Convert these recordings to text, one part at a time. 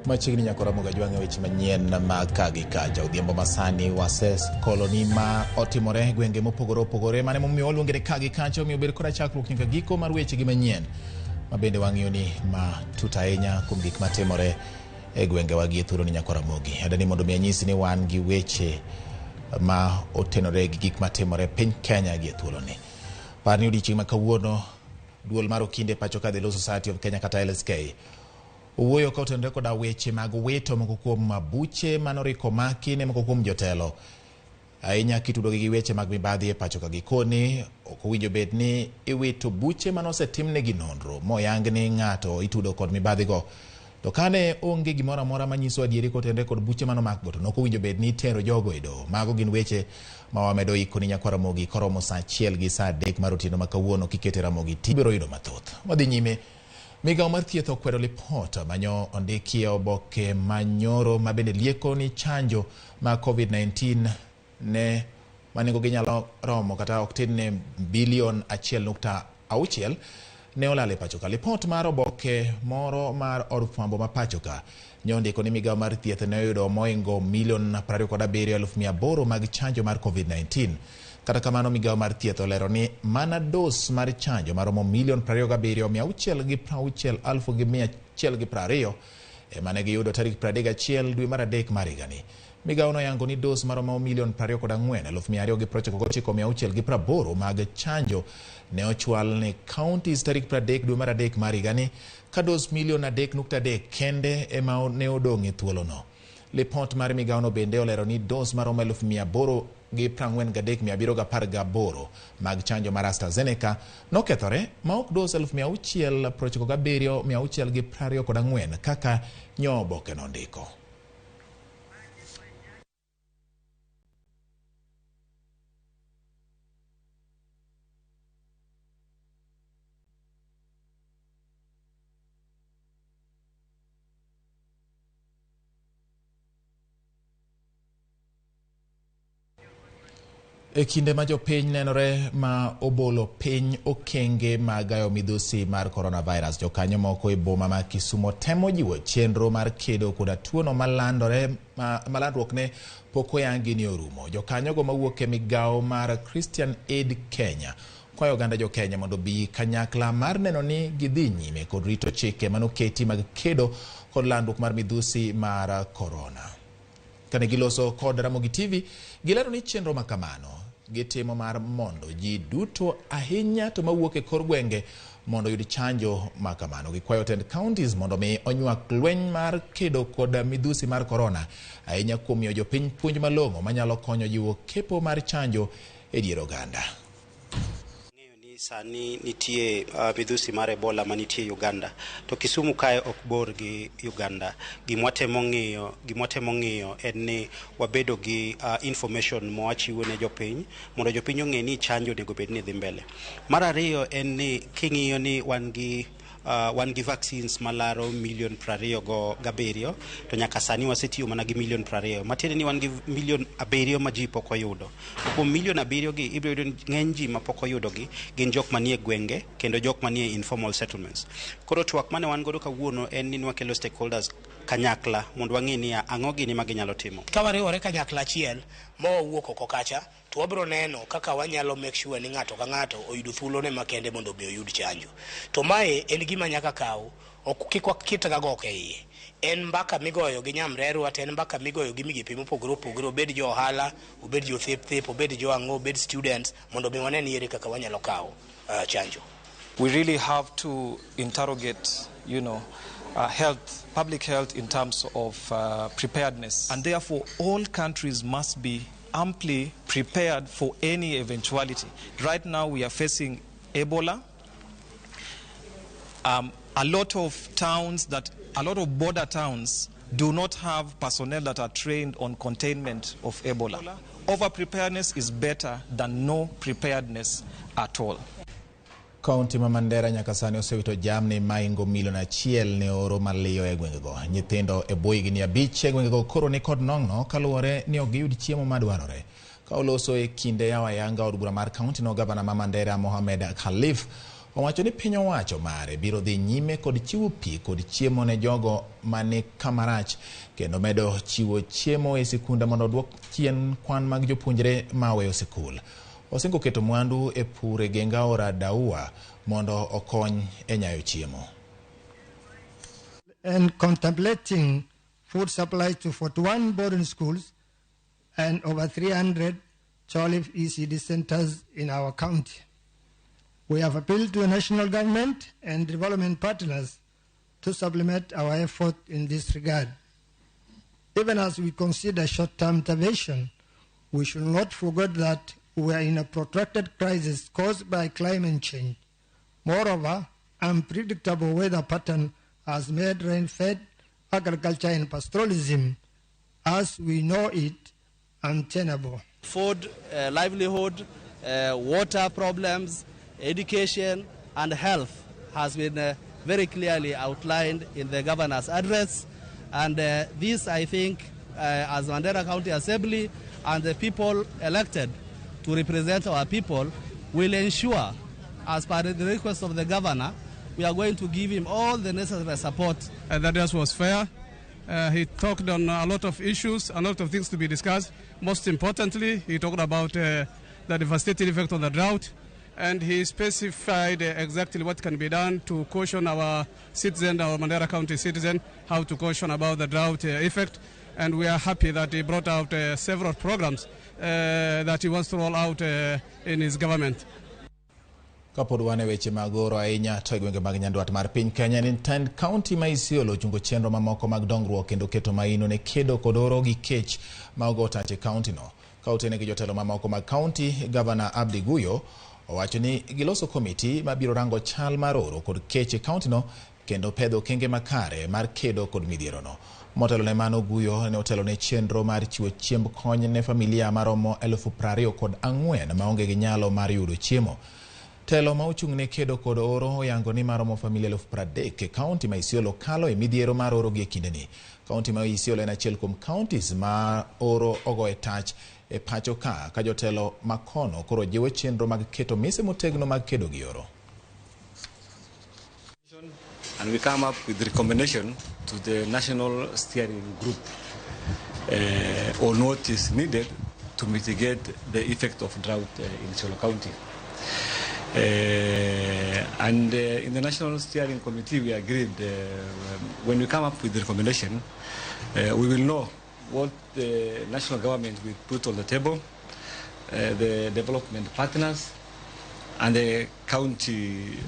Machiegni nyako Ramogi jwange weche manyien mag kagi kaja odhiambo masani wases koloni ma otimore gwenge mopogore opogore mane momiyo waluonge ni kagi kacha omiyo bedo kora chakruok nyaka giko mar weche gi manyien ma bende wang'iyo ni ma tuta ahinya kuom gik matimore e gwenge wagi thuolo ni nyako Ramogi. Adani mondo mi anyisi ni wan gi weche ma otenore gi gik matimore piny Kenya gi thuolo ni. Parni odiochieng' ma kawuono duol mar okinde pacho ka The Law Society of Kenya kata LSK owuoyo ka otenore koda weche mag wito moko kuom buche manoriko maki ne moko kuom jotelo ahinya kitudo gi weche mag mibadhi e pacho ka gikoni ok owinjo bed ni iwito buche manosetimnegi nonro moyang ni ng'ato itudo kod mibadhi go to kane onge gimoro amora manyiso adieri kotenore kod buche manomakgo to ok owinjo bed ni itero jogo e doho. Mago gin weche ma wamedo iko ni nyako Ramogi koromo saa 1 gi saa 3 mar otieno ma kawuono kikete RAMOGITV biro yudo mathoth. Wadhi nyime. Migawo mar thieth okwedo lipot manyo ondiki oboke manyoro ma bende lieko ni chanjo ma COVID-19 ne manengo ginyalo romo kata ok tin ne bilion 1.6 ne olale pacho ka. Lipot mar oboke moro mar od fwambo ma pacho ka nyondiko ni migawo mar thieth ne oyudo moingo milion 27,800 mag chanjo mar COVID-19. Kata kamano migawo mar thieth olero ni mana dos mar chanjo maromo milion 27,660,120 mane giyudo tarik 31 dwe mar adek mar higani. Migawo no yango ni dos maromo milion 24,299,680 mag chanjo ne ochwal ne counties tarik 30 dwe mar adek mar higani ka dos milion 3.3 kende ema ne odong' e thuolo no. Lipot mar migawo no bende olero ni dos maromo 843,718 mag chanjo mar AstraZeneca nokethore ma ok dos 697,624 kaka nyo oboke no ndiko. E kinde ma jopiny nenore ma obolo piny okenge magayo midhusi mar coronavirus, jokanyo moko e boma ma Kisumo temo jiwo chenro mar kedo koda tuono malandruok ne pok oyangi ni orumo. Jokanyo go mawuok e migawo mar Christian Aid Kenya kwayo oganda jo Kenya mondo bi kanyakla mar neno ni gidhi nyime kod rito chike manoketi mag kedo kod landruok mar midhusi mar corona. Kane giloso kod RAMOGITV gilero ni chenro makamano gitimo mar mondo ji duto ahinya to mawuok e kor gwenge mondo yud chanjo makamano. Gikwayo tend counties mondo mi onywak lweny mar kedo kod midhusi mar corona ahinya kuom miyo jopiny puonj malong'o manyalo konyo jiwo kepo mar chanjo e dier oganda. Sani nitie midhusi mar Ebola manitie Uganda to Kisumu kae ok bor gi Uganda. Gimwatemo ng'iyo en ni wabedo gi information mowachiwo ne jopiny mondo jopiny ong'e ni chanjo nego bed ni dhi mbele. Mar ariyo en ni king'iyo ni wan gi vaccines malaro milion 27 to nyaka sani wasetiyo mana gi milion 20 matiende ni wan gi milion 7 ma ji pok oyudo. Kuom milion 7 gi ibiro yudo ng'eny ji ma pok oyudo gi gin jok manie gwenge kendo jok manie informal settlements. Koro twak mane wan godo kawuono en ni nwakelo stakeholders kanyakla mondo wang'e ni ang'o gini ma ginyalo timo. Ka wariwore kanyakla achiel mo wuok oko kacha to wabiro neno kaka wanyalo make sure ni ng'ato ka ng'ato oyudo thuolo ne makende mondo be oyud chanjo. To mae en gima nyaka kaw ok kitga go ke iye. En mbaka migoyo gi nyamreru aten mbaka migoyo gi migepe mopogore opogore, obed jo ohala, obed jo thep, obed jo ang'o, obed students mondo be wane ni ere kaka wanyalo kaw chanjo. We really have to interrogate, public health in terms of preparedness, and therefore all countries must be amply prepared for any eventuality. Right now we are facing Ebola. A lot of border towns do not have personnel that are trained on containment of Ebola. Over preparedness is better than no preparedness at all. Kaunti ma Mandera nyaka sani osewito jamni maingo milion 1 ne oro maliyo e gwengego. Nyithindo e bwo higni 5 e gwengego koro ni kod nong'no kaluwore ni ok giyud chiemo madwarore. Ka oloso e kinde yawa yanga od bura mar kaunti no, gavana ma Mandera Mohamed Khalif Owacho ni piny owacho mare biro dhi nyime kod chiwo pi kod chiemo ne jogo mani kamarach kendo medo chiwo chiemo e sikunde mondo odwok chien kwan mag jopuonjre ma weyo sikul. Osingo keto mwandu e pur e genga ora Daua mondo okony e nyayo chiemo. And contemplating food supply to 41 boarding schools and over 300 Cholif ECD centers in our county. We have appealed to the national government and development partners to supplement our effort in this regard. Even as we consider short-term intervention, we should not forget that we are in a protracted crisis caused by climate change. Moreover, unpredictable weather pattern has made rain-fed agriculture and pastoralism, as we know it, untenable. Food, livelihood, water problems, education and health has been very clearly outlined in the governor's address, and this, I think, as Mandera County Assembly and the people elected to represent our people will ensure, as per the request of the governor, we are going to give him all the necessary support. That just was fair. He talked on a lot of issues, a lot of things to be discussed. Most importantly, he talked about the devastating effect of the drought, and he specified exactly what can be done to caution our citizens, our Mandera County citizens, how to caution about the drought effect. And we are happy that he brought out several programs that he wants to roll out in his government. Kapod wane weche magoro ahinya to gwenge mag nyandwat mar piny Kenya ni Tend County ma Isiolo chungo chenro mamoko mag dongruok kendo keto maino ne kedo kod oro gi kech ma ogotache county no. Kautene gi jotelo mamoko mag county, Governor Abdi Guyo owacho ni giloso komiti ma biro rango chal mar oro kod kech e county no kendo pedho kenge makare mar kedo kod midhiero no. Motelo ne mano, Guyo ne otelo ne chenro mar chiwo chiemb kony ne familia maromo 24,000 maonge gi nyalo mar yudo chiemo. Telo ma ochung' ne kedo kod oro oyango ni maromo familia 30,000 e kaunti ma Isiolo kalo e midhiero mar oro gi kindeni. Kaunti ma Isiolo en achiel kuom counties ma oro ogo e tach e pacho ka jotelo makono koro jiwo chenro mag keto mise motegno mag kedo gi oro. And we come up with recommendation to the national steering group on what is needed to mitigate the effect of drought in Isiolo County. And in the National Steering Committee, we agreed when we come up with the recommendation, we will know what the national government will put on the table, the development partners, and the county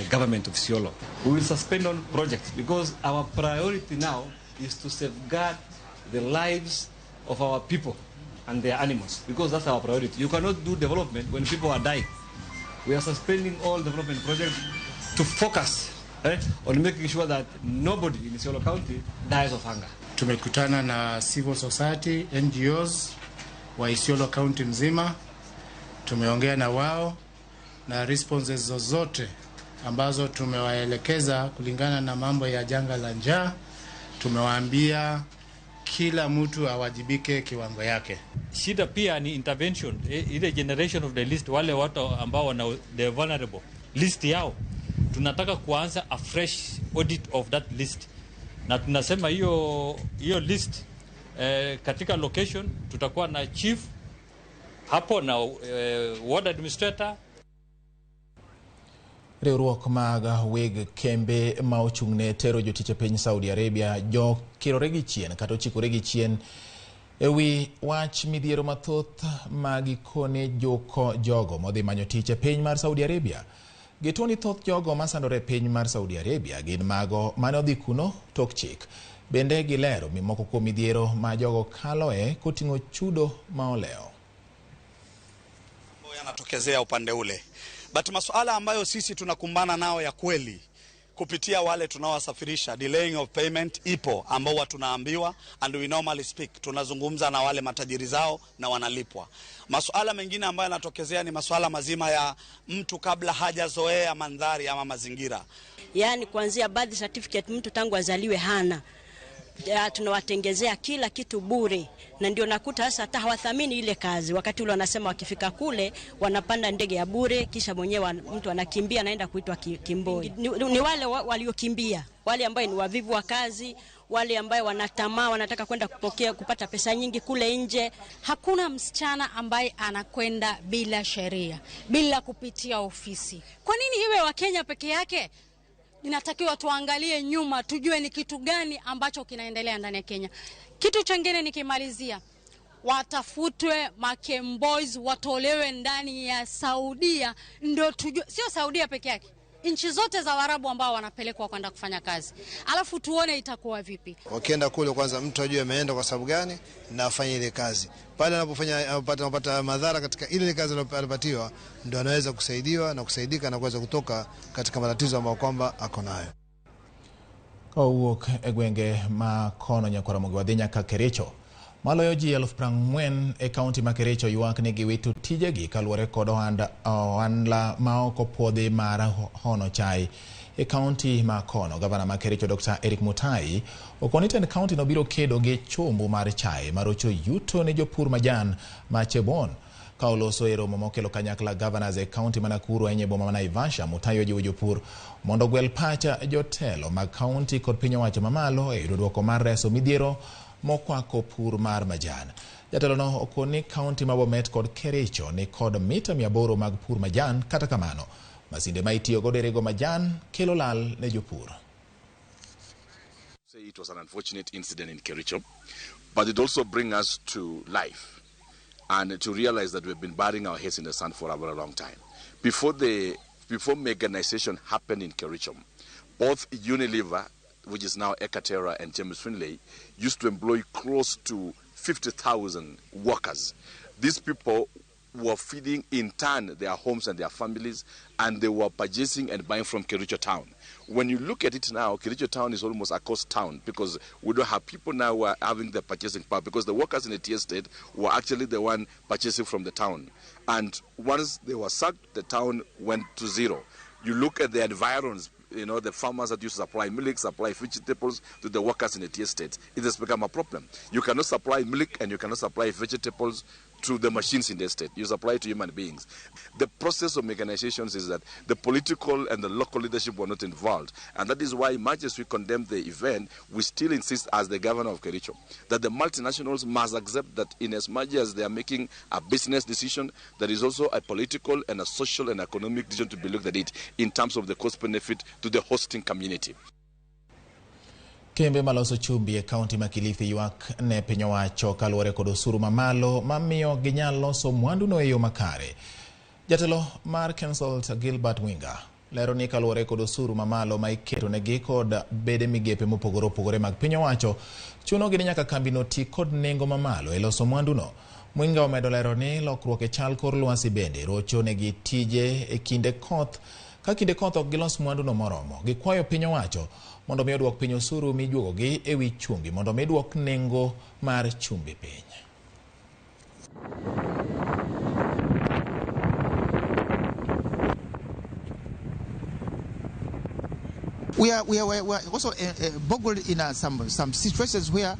government of Isiolo. We will suspend on projects because our priority now is to safeguard the lives of our people and their animals, because that's our priority. You cannot do development when people are dying. We are suspending all development projects to focus on making sure that nobody in Isiolo County dies of hunger. Tumekutana na civil society, NGOs wa Isiolo County mzima. Tumeongea na wao na responses zozote ambazo tumewaelekeza kulingana na mambo ya janga la njaa. Tumewaambia kila mtu awajibike kiwango yake. Shida pia ni intervention, ile generation of the list, wale watu ambao wana the vulnerable list yao. Tunataka kuanza a fresh audit of that list. Na tunasema hiyo list katika location tutakuwa na chief hapo na ward administrator. Riwruok mag weg kembe ma ochung' ne tero jotich e piny Saudi Arabia jo kirore gi chien kata ochikore gi chien ewi wach midhiero mathoth magikone jogo modhi manyo tich e piny mar Saudi Arabia. Gitoni thoth jogo masandore e piny mar Saudi Arabia gin mago mane odhi kuno tok chik. Bende gilero mimoko kuom midhiero ma jogo kaloe koting'o chudo ma oleo. Yanatokezea upande ule. But masuala ambayo sisi tunakumbana nao ya kweli kupitia wale tunawasafirisha, delaying of payment ipo ambao watu tunaambiwa, and we normally speak, tunazungumza na wale matajiri zao na wanalipwa. Masuala mengine ambayo yanatokezea ni masuala mazima ya mtu kabla hajazoea mandhari ama mazingira. Yani kuanzia birth certificate mtu tangu azaliwe hana. tunawatengezea kila kitu bure, na ndio nakuta sasa hata hawathamini ile kazi. Wakati ule wanasema wakifika kule wanapanda ndege ya bure, kisha mwenyewe mtu anakimbia anaenda kuitwa kimboi. Ni wale waliokimbia, wale ambao ni wavivu wa kazi, wale ambao wanatamaa, wanataka kwenda kupata pesa nyingi kule nje. Hakuna msichana ambaye anakwenda bila sheria, bila kupitia ofisi. Kwa nini iwe wa Kenya peke yake? Ninatakiwa tuangalie nyuma, tujue ni kitu gani ambacho kinaendelea ndani ya Kenya. Kitu chengine nikimalizia, watafutwe Makem Boys, watolewe ndani ya Saudia, ndio tujue, sio Saudia peke yake, nchi zote za Waarabu ambao wanapelekwa kwenda kufanya kazi. Alafu tuone itakuwa vipi. Wakienda kule kwanza mtu ajue ameenda kwa sababu gani na afanye ile kazi. Pale anapopata madhara katika ile kazi aliyopatiwa, ndio anaweza kusaidiwa na kusaidika na kuweza kutoka katika matatizo ambayo kwamba ako nayo. Kowuok egwenge ma kono nyakora Ramogi wadhi nyaka Kericho. Maloyo ji 40,000 e kaunti ma Kericho ywak ni giwito tijegi kaluwore kod ohandla ma ok opuodhi mar hono chai e kaunti ma kono. Gavana ma Kericho Dr. Eric Mutai okoni tend kaunti no biro kedo gi chumbu mar chai marocho yuto ne jopur majan ma Chebon. Ka oloso e romo mokelo kanyakla governors e kaunti ma Nakuru enye boma ma Naivasha, Mutai ojiwo jopur mondo gwel pacha jotelo mag kaunti kod piny owacho mamalo e yudo duoko mar reso midhiero mokwako pur mar majan. Jatelo no okoni kaunti ma Bomet kod Kericho ni kod mita 800 mag pur majan, kata kamano masinde ma itiyo godo e rego majan kelo lal ne jopur. It was an unfortunate incident in Kericho, but it also brings us to life and to realize that we've been burying our heads in the sand for a very long time. Before mechanization happened in Kericho, both Unilever, which is now Ekaterra, and James Finlay, used to employ close to 50,000 workers. These people were feeding in turn their homes and their families, and they were purchasing and buying from Kericho town. When you look at it now, Kericho town is almost a coast town because we don't have people now who are having the purchasing power, because the workers in the tea estate were actually the one purchasing from the town. And once they were sacked, the town went to zero. You look at the environs, you know, the farmers that used to supply milk, supply vegetables to the workers in the tea estate. It has become a problem. You cannot supply milk and you cannot supply vegetables to the machines in the estate. You supply to human beings. The process of mechanizations is that the political and the local leadership were not involved. And that is why, much as we condemn the event, we still insist as the governor of Kericho that the multinationals must accept that in as much as they are making a business decision, there is also a political and a social and economic decision to be looked at it in terms of the cost benefit to the hosting community. Kembe maloso chumbi e kaunti ma Kilifi ywak ne piny owacho kaluwore kod osuru mamalo mamiyo ginyalo loso mwandu no e yo makare. Jatelo mar Consult Gilbert Winga lero ni kaluwore kod osuru mamalo ma iketo negi kod bede migepe mopogore opogore mag piny owacho, chuno gi ni nyaka kambi no ti kod nengo mamalo e loso mwandu no. Winga omedo lero ni lokruok e chal kor lwasi bende rocho negi tije e kinde koth. Ka kinde koth ok gilos mwandu no moromo, gikwayo piny owacho mondo mi oduok piny osuru mijuogogi e wi chumbi mondo mi duok nengo mar chumbi piny. We are also boggled in some situations where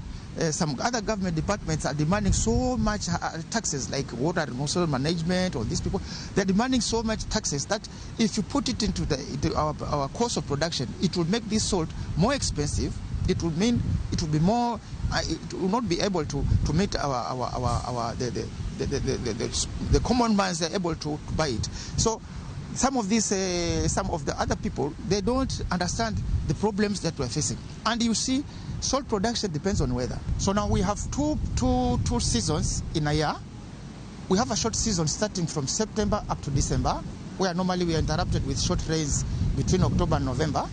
some other government departments are demanding so much taxes, like water and resource management, or these people. They're demanding so much taxes that if you put it into our cost of production, it will make this salt more expensive. It will mean it will be more. It will not be able to meet the common man's are able to buy it. So some of the other people, they don't understand the problems that we're facing. And you see, salt production depends on weather. So now we have two seasons in a year. We have a short season starting from September up to December, where normally we are interrupted with short rains between October and November,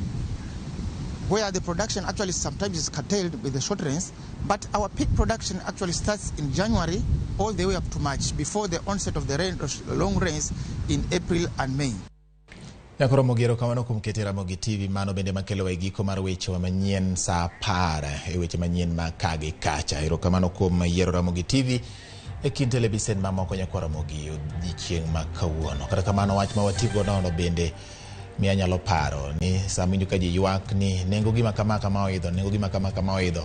where the production actually sometimes is curtailed with the short rains. But our peak production actually starts in January all the way up to March, before the onset of the long rains in April and May. Nyakoro Mogero kamano kum kete RAMOGITV mano bende makelo e giko mar weche wa manyien sa para e weche manyien ma kagi kacha. Ero kamano kum yiero RAMOGITV e kin televisen mamoko nyakoro Ramogi odiochieng' ma kawuono. Kata kamano wach ma watigo nono bende miya nyalo paro ni sama ka ji ywak ni nengo gima kama oidho, nengo gima kama oidho,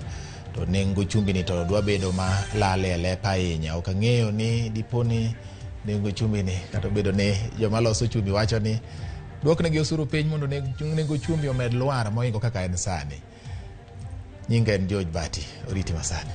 to nengo chumbi ni to dwa bedo ma lale lepa ahinya. Ok ang'eyo ni diponi nengo chumbi ni kata bedo ni joma loso chumbi wacho ni duoknegi osuru piny mondo nengo chumbi omed lwar moingo kaka en sani. Nyinga en George Bati, oriti masani.